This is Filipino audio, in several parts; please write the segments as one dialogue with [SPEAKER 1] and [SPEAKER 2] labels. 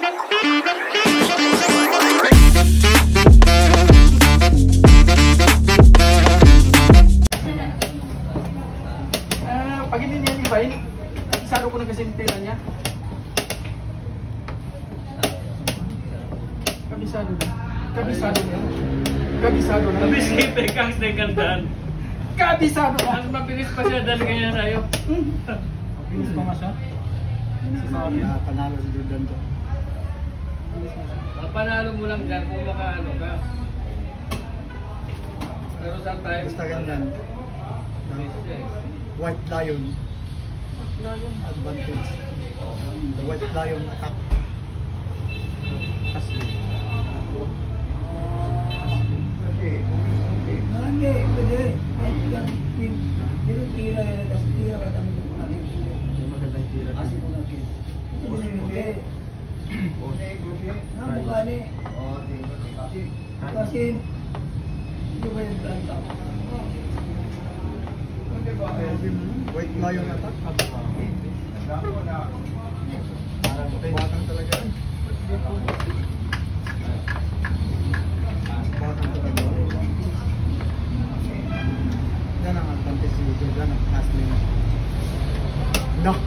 [SPEAKER 1] Pag hindi niya i-file, isaro ko na kasi yung tela niya. Kabisado na. Kabisado na. Kabisado na.
[SPEAKER 2] Mabisipe kang sekundan.
[SPEAKER 1] Kabisado na.
[SPEAKER 2] Mas mabilis pa siya dahil ganyan tayo.
[SPEAKER 1] Bilis pa nga siya.
[SPEAKER 3] Panalo si Jordan to.
[SPEAKER 2] Panalo mo lang dyan kung makaano ka. Pero sometimes,
[SPEAKER 3] Basta ganyan. White Lion. Advantage. The White Lion attack.
[SPEAKER 4] Hindi, pwede. Pero tira yan, kasi tira ka namin yung mga
[SPEAKER 3] Magandang tira.
[SPEAKER 4] kasi kung natin. Hindi. Namukha ni. Kasi, hindi ba yung planta?
[SPEAKER 3] White Lion attack. Batang talaga. Batang talaga. Yan ang advantage si Jordan at Ashley. No!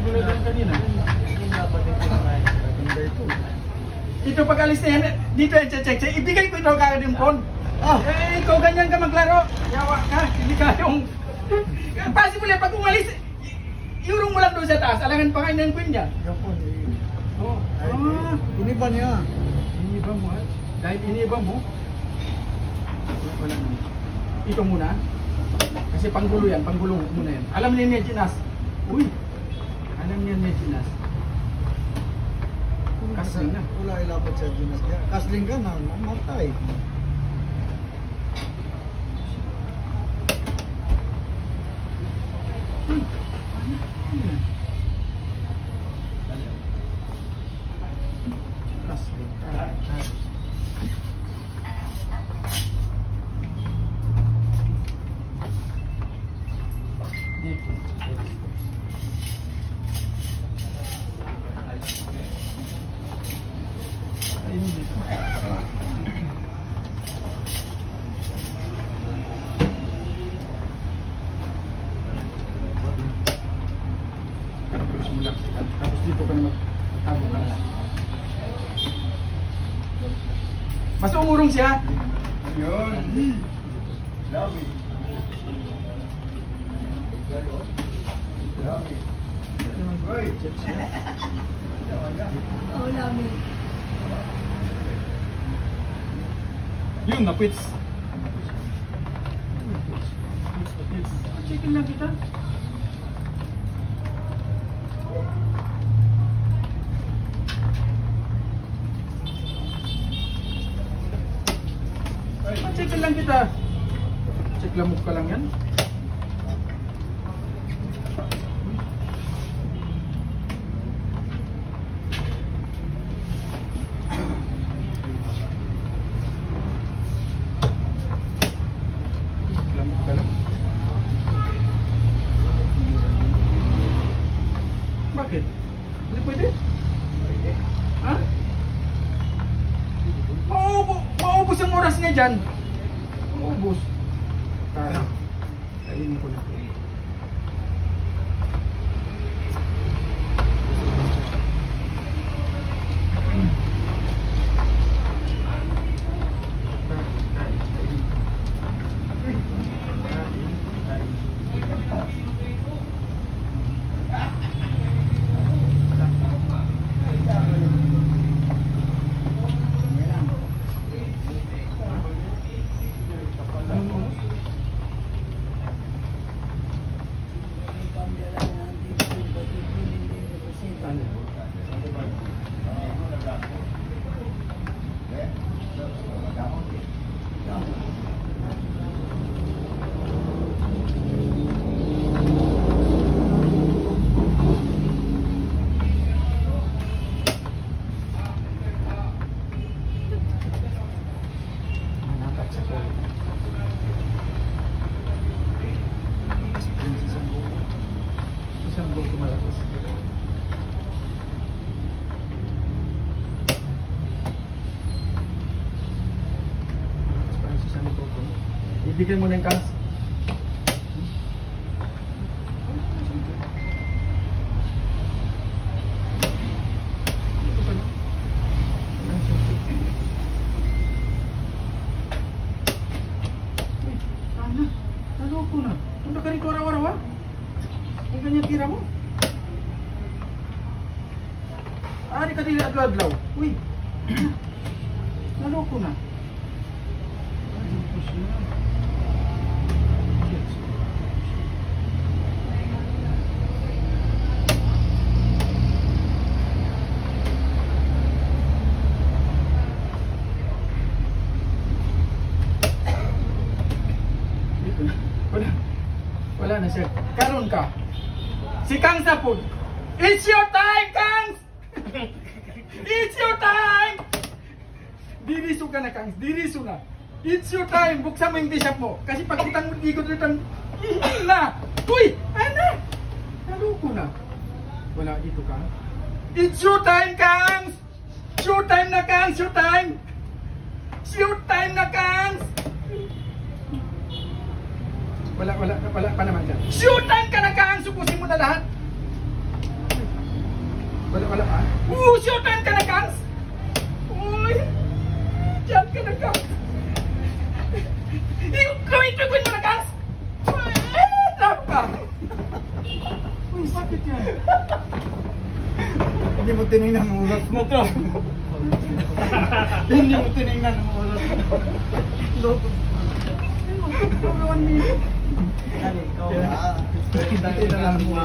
[SPEAKER 1] Guladan kanina.
[SPEAKER 3] Ganda ito.
[SPEAKER 1] Ito pag alis na yan, dito yan check. Ibigay ko ito kagad yung phone. Eh, ikaw ganyan ka maglaro. Yawa ka, hindi ka yung... Possible yan, pag umalis, iurong mo lang doon sa taas. Alangan pa kayo ng queen niya.
[SPEAKER 3] Yapon eh.
[SPEAKER 1] Oh.
[SPEAKER 3] Ay, iniba niya.
[SPEAKER 1] Iniba mo ha? Dahil iniba mo, wala naman. Ito muna. Kasi panggulo yan, panggulo muna yan. Alam niya niya Ginas. Uy! Alam niya niya Ginas. Kasling na.
[SPEAKER 3] Wala ilapot sa Ginas niya. Kasling ka na, mamatay.
[SPEAKER 1] Kasling ka. Dito. Ayun dito. Tapos mo lang. Tapos dito ka na magtago ka na. Mas umurong siya.
[SPEAKER 3] Yun. Love it. Love it. Right.
[SPEAKER 4] Oo namin.
[SPEAKER 1] Yun, napits. Chicken lang kita. Check lang kita. Check lamok ka lang yan. Lamok ka lang. Bakit? Hindi pwede? Ha? Maubos ang oras niya dyan. Maubos. Tara. Kainin ko na. Ibigay mo na yung cash. Sana, naloko na. Punta ka rito araw-araw ha. Ang ganyan tira mo. Di ka dili adlaw-adlaw. Uy. Naloko na. Wala na siya. Karon ka. Si Kang Sapod. It's your time, Kang! It's your time! Diriso ka na, Kang. Diriso na. It's your time. Buksan mo yung t-shirt mo. Kasi pag kitang ikot dito, na! Uy! Ano? Naluko na. Wala dito, Kang. It's your time, Kang! Your time na, Kang! Your time! Your time na, Kang! Wala pa naman dyan. Showtime ka na, Kang! Supusin mo na lahat. Wala pa. Showtime ka na, Kang! Uy! Diyan ka na, Kang! Gawin mo na, Kang! Love ka! Uy, bakit yan?
[SPEAKER 3] Hindi mo tinignan ang oras mo to. Hindi mo tinignan ang oras mo. Loko.
[SPEAKER 1] 1 minute.
[SPEAKER 3] Ikaw, dahil na lang mo.